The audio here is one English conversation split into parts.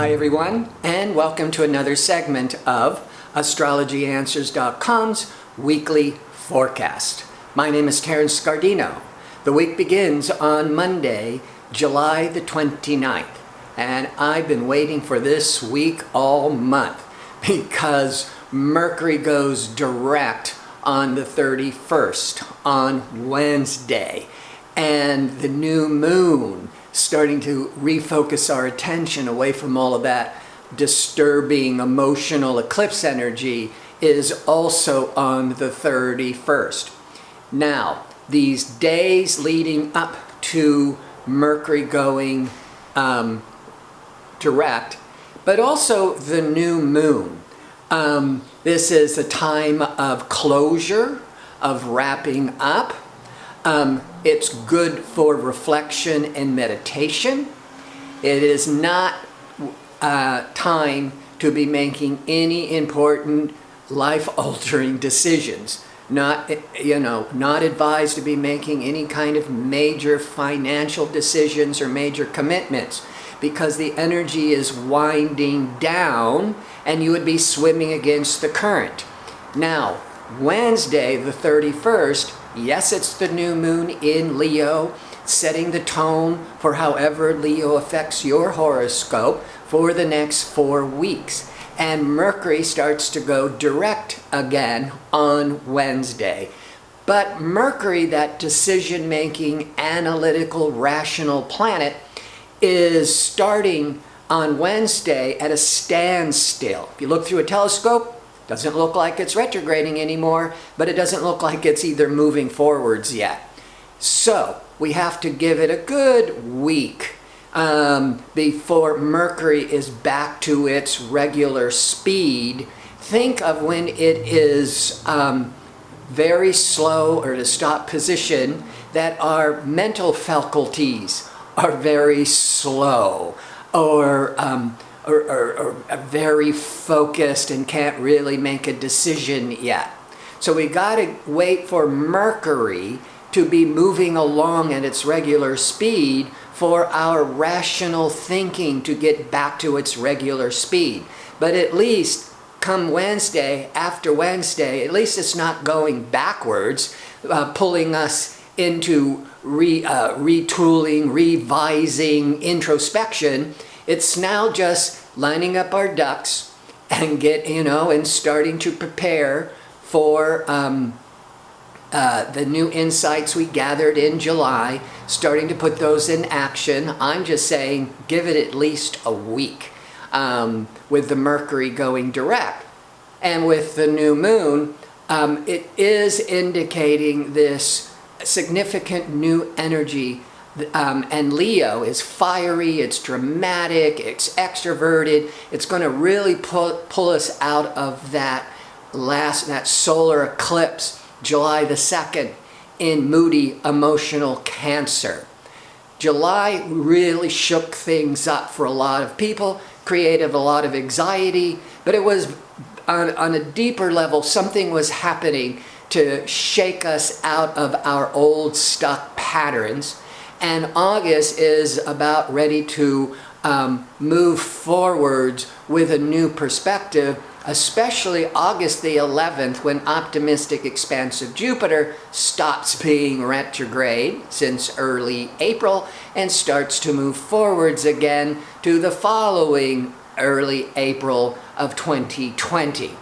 Hi everyone, and welcome to another segment of AstrologyAnswers.com's weekly forecast. My name is Terence Scardino. The week begins on Monday, July the 29th, and I've been waiting for this week all month because Mercury goes direct on the 31st, on Wednesday, and the new moon starting to refocus our attention away from all of that disturbing emotional eclipse energy is also on the 31st. Now, these days leading up to Mercury going direct, but also the new moon. This is a time of closure, of wrapping up. It's good for reflection and meditation. It is not time to be making any important life-altering decisions. Not advised to be making any kind of major financial decisions or major commitments, because the energy is winding down and you would be swimming against the current. Now, Wednesday, the 31st, yes, it's the new moon in Leo, setting the tone for however Leo affects your horoscope for the next 4 weeks. And Mercury starts to go direct again on Wednesday. But Mercury, that decision-making, analytical, rational planet, is starting on Wednesday at a standstill. If you look through a telescope, doesn't look like it's retrograding anymore, but it doesn't look like it's either moving forwards yet. So we have to give it a good week before Mercury is back to its regular speed. Think of when it is very slow or to stop position, that our mental faculties are very slow or very focused and can't really make a decision yet. So we got to wait for Mercury to be moving along at its regular speed for our rational thinking to get back to its regular speed. But at least come Wednesday, after Wednesday, at least it's not going backwards, pulling us into retooling, revising, introspection. It's now just lining up our ducks and and starting to prepare for the new insights we gathered in July, starting to put those in action. I'm just saying, give it at least a week with the Mercury going direct. And with the new moon, it is indicating this significant new energy. And Leo is fiery, it's dramatic, it's extroverted. It's going to really pull us out of that solar eclipse, July the 2nd, in moody, emotional Cancer. July really shook things up for a lot of people, created a lot of anxiety, but it was on a deeper level, something was happening to shake us out of our old stuck patterns. And August is about ready to move forwards with a new perspective, especially August the 11th, when optimistic, expansive Jupiter stops being retrograde since early April and starts to move forwards again to the following early April of 2020.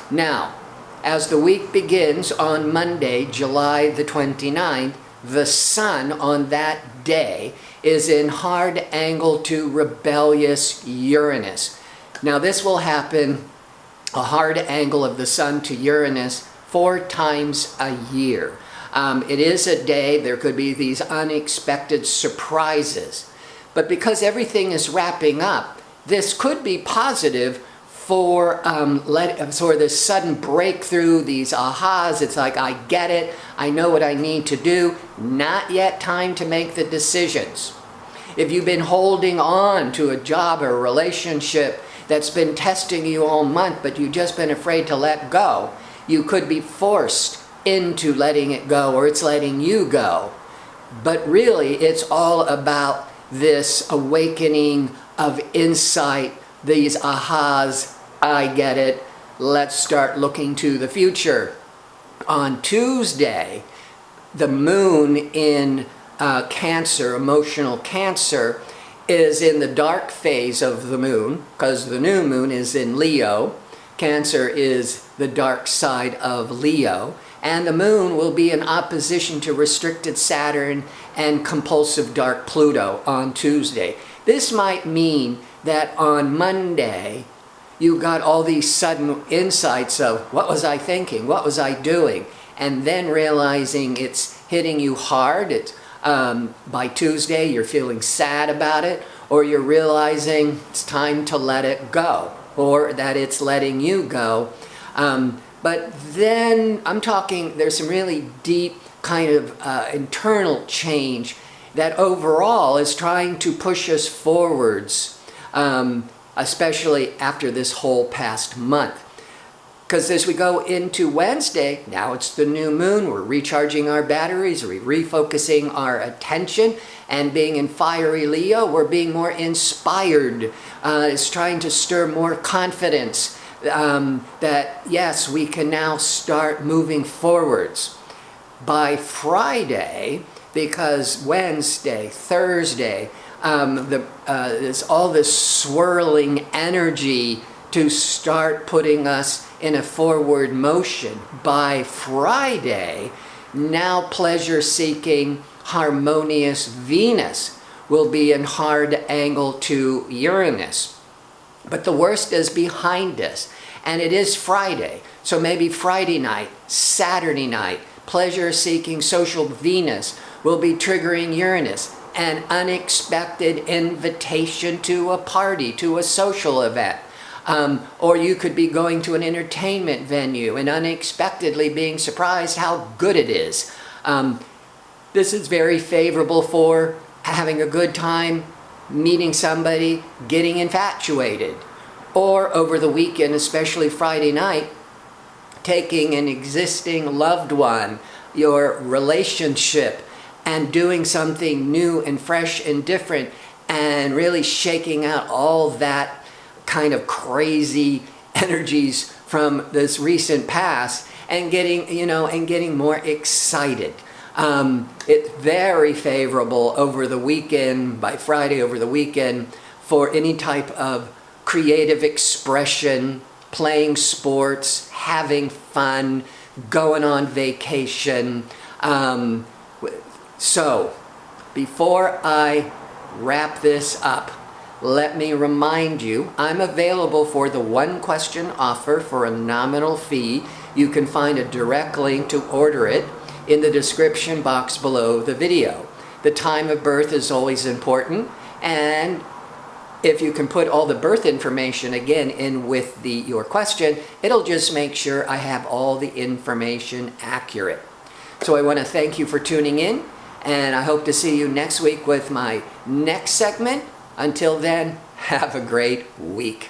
Now, as the week begins on Monday, July the 29th, the Sun on that day is in hard angle to rebellious Uranus. Now this will happen, a hard angle of the Sun to Uranus, 4 times a year. It is a day, there could be these unexpected surprises. But because everything is wrapping up, this could be positive for this sudden breakthrough, these ahas. It's like, I get it, I know what I need to do, not yet time to make the decisions. If you've been holding on to a job or a relationship that's been testing you all month, but you've just been afraid to let go, you could be forced into letting it go, or it's letting you go. But really, it's all about this awakening of insight, these ahas, I get it, let's start looking to the future. On Tuesday, the moon in Cancer, emotional Cancer, is in the dark phase of the moon, because the new moon is in Leo. Cancer is the dark side of Leo. And the moon will be in opposition to restricted Saturn and compulsive dark Pluto on Tuesday. This might mean that on Monday, you got all these sudden insights of, what was I thinking? What was I doing? And then realizing it's hitting you hard. By Tuesday, you're feeling sad about it, or you're realizing it's time to let it go, or that it's letting you go. But then I'm talking, there's some really deep kind of internal change that overall is trying to push us forwards, especially after this whole past month. Because as we go into Wednesday, now it's the new moon, we're recharging our batteries, we're refocusing our attention, and being in fiery Leo, we're being more inspired. It's trying to stir more confidence that, yes, we can now start moving forwards. By Friday, because Wednesday, Thursday, there's all this swirling energy to start putting us in a forward motion. By Friday, now pleasure-seeking Harmonious Venus will be in hard angle to Uranus. But the worst is behind us, and it is Friday. So maybe Friday night, Saturday night, pleasure-seeking social Venus will be triggering Uranus, an unexpected invitation to a party, to a social event. Or you could be going to an entertainment venue and unexpectedly being surprised how good it is. This is very favorable for having a good time, meeting somebody, getting infatuated. Or over the weekend, especially Friday night, taking an existing loved one, your relationship, and doing something new and fresh and different, and really shaking out all that kind of crazy energies from this recent past, and getting more excited. It's very favorable over the weekend, by Friday over the weekend, for any type of creative expression, playing sports, having fun, going on vacation. So, before I wrap this up, let me remind you, I'm available for the one-question offer for a nominal fee. You can find a direct link to order it in the description box below the video. The time of birth is always important, and if you can put all the birth information again in with your question, it'll just make sure I have all the information accurate. So I want to thank you for tuning in, and I hope to see you next week with my next segment. Until then, have a great week.